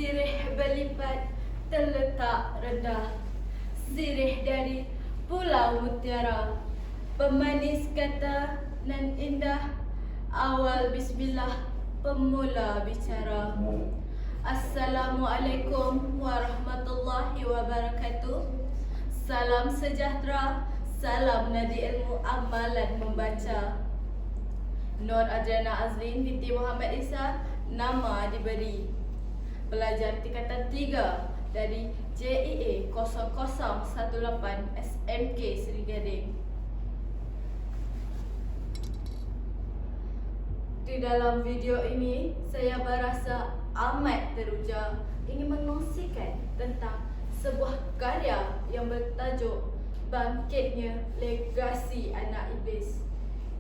Sirih berlipat terletak rendah, sirih dari Pulau Mutiara, pemanis kata nan indah, awal bismillah pemula bicara. Assalamualaikum warahmatullahi wabarakatuh. Salam sejahtera, salam nadi ilmu amalan membaca. Nur Adriana Azrin binti Muhammad Isa, nama diberi. Pelajar tingkatan 3 dari JEA 0018 SMK Seri Gading. Di dalam video ini, saya berasa amat teruja ingin mengongsikan tentang sebuah karya yang bertajuk Bangkitnya Legasi Anak Iblis,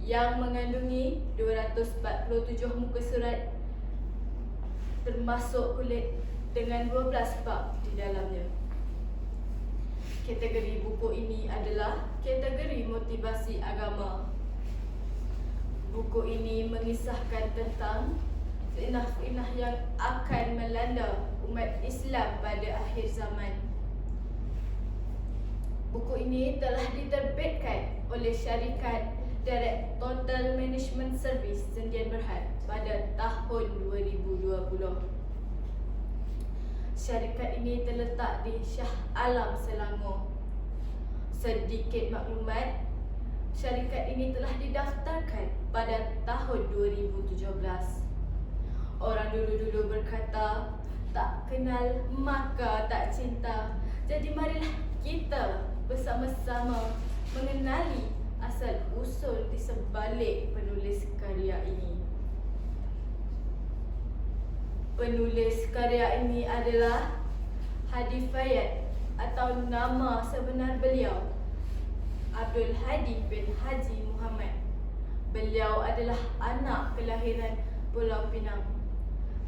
yang mengandungi 247 muka surat termasuk kulit dengan 12 bab di dalamnya. Kategori buku ini adalah kategori motivasi agama. Buku ini mengisahkan tentang fitnah-fitnah yang akan melanda umat Islam pada akhir zaman. Buku ini telah diterbitkan oleh syarikat Direct Total Management Service Sdn Bhd pada tahun 2020. Syarikat ini terletak di Shah Alam, Selangor. Sedikit maklumat, syarikat ini telah didaftarkan pada tahun 2017. Orang dulu-dulu berkata, tak kenal maka tak cinta. Jadi marilah kita bersama-sama mengenali asal-usul di sebalik penulis karya ini. Penulis karya ini adalah Hadi Fayad, atau nama sebenar beliau Abdul Hadi bin Haji Muhammad. Beliau adalah anak kelahiran Pulau Pinang.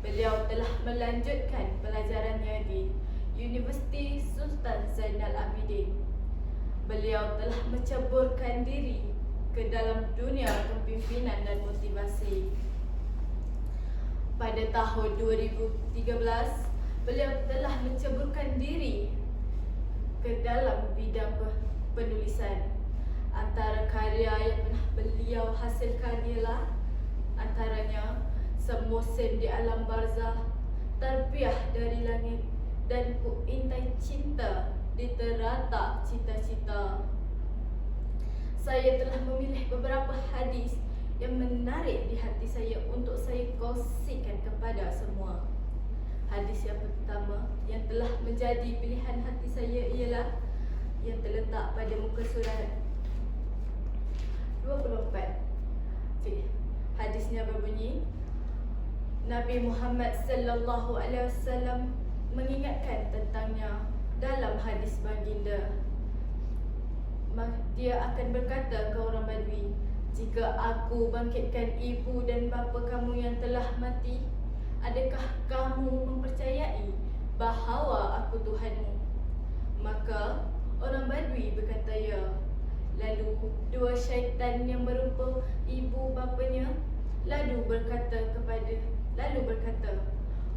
Beliau telah melanjutkan pelajarannya di Universiti Sultan Zainal Abidin. Beliau telah menceburkan diri ke dalam dunia kepimpinan dan motivasi. Pada tahun 2013, beliau telah menceburkan diri ke dalam bidang penulisan. Antara karya yang pernah beliau hasilkan ialah antaranya Semusim di Alam Barzah, Tarbiyah dari Langit, dan Ku Intai Cinta di Teratak Cita-Cita. Saya telah memilih beberapa hadis yang menarik di hati saya untuk saya kongsikan kepada semua. Hadis yang pertama yang telah menjadi pilihan hati saya ialah yang terletak pada muka surat 24. Hadisnya berbunyi, Nabi Muhammad sallallahu alaihi wasallam mengingatkan tentangnya dalam hadis baginda. Dia akan berkata ke orang Badui, jika aku bangkitkan ibu dan bapa kamu yang telah mati, adakah kamu mempercayai bahawa aku Tuhanmu? Maka orang Badui berkata ya. Lalu dua syaitan yang berupa ibu bapanya lalu berkata,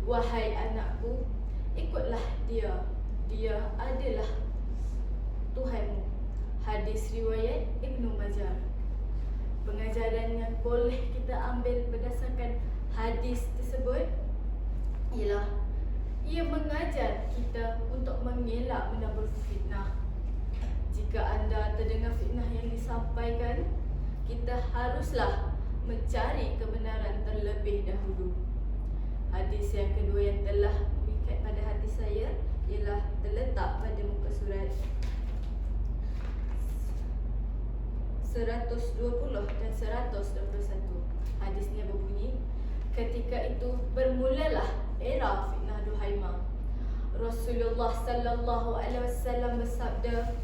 wahai anakku, ikutlah dia, dia adalah Tuhanmu. Hadis riwayat Ibnu Majah. Pengajaran yang boleh kita ambil berdasarkan hadis tersebut ialah ia mengajar kita untuk mengelak menabur fitnah. Jika anda terdengar fitnah yang disampaikan, kita haruslah mencari kebenaran terlebih dahulu. Hadis yang kedua yang telah mengikat pada hati saya ialah terletak pada muka surat 120 dan 121. Hadisnya berbunyi, ketika itu bermulalah era fitnah Duhaimah. Rasulullah sallallahu alaihi wasallam bersabda,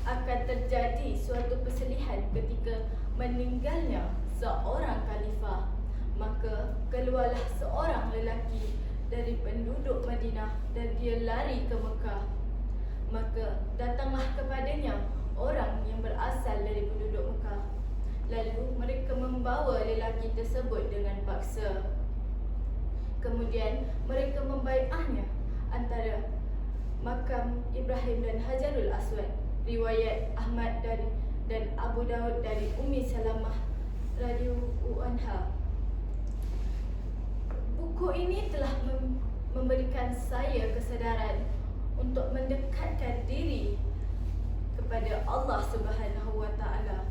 akan terjadi suatu perselihan ketika meninggalnya seorang khalifah. Maka keluarlah seorang lelaki dari penduduk Madinah dan dia lari ke Mekah. Maka datanglah kepadanya orang yang berasal dari penduduk Mekah. Lalu mereka membawa lelaki tersebut dengan paksa. Kemudian mereka membai'ahnya antara makam Ibrahim dan Hajarul Aswad. Riwayat Ahmad dan Abu Daud dari Ummi Salamah radhiyallahu anha. Buku ini telah memberikan saya kesedaran untuk mendekatkan diri kepada Allah Subhanahu wa taala.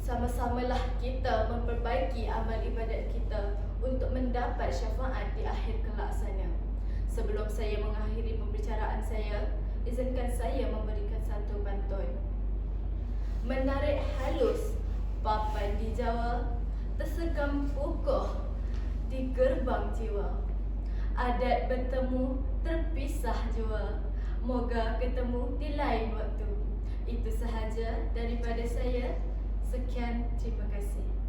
Sama-samalah kita memperbaiki amal ibadat kita untuk mendapat syafaat di akhir kelak sana. Sebelum saya mengakhiri pembicaraan saya, izinkan saya memberikan satu pantun. Menarik halus papan di Jawa, tersekam pukuh di gerbang jiwa. Adat bertemu, terpisah jua. Moga ketemu di lain waktu. Itu sahaja daripada saya. Sekian, terima kasih.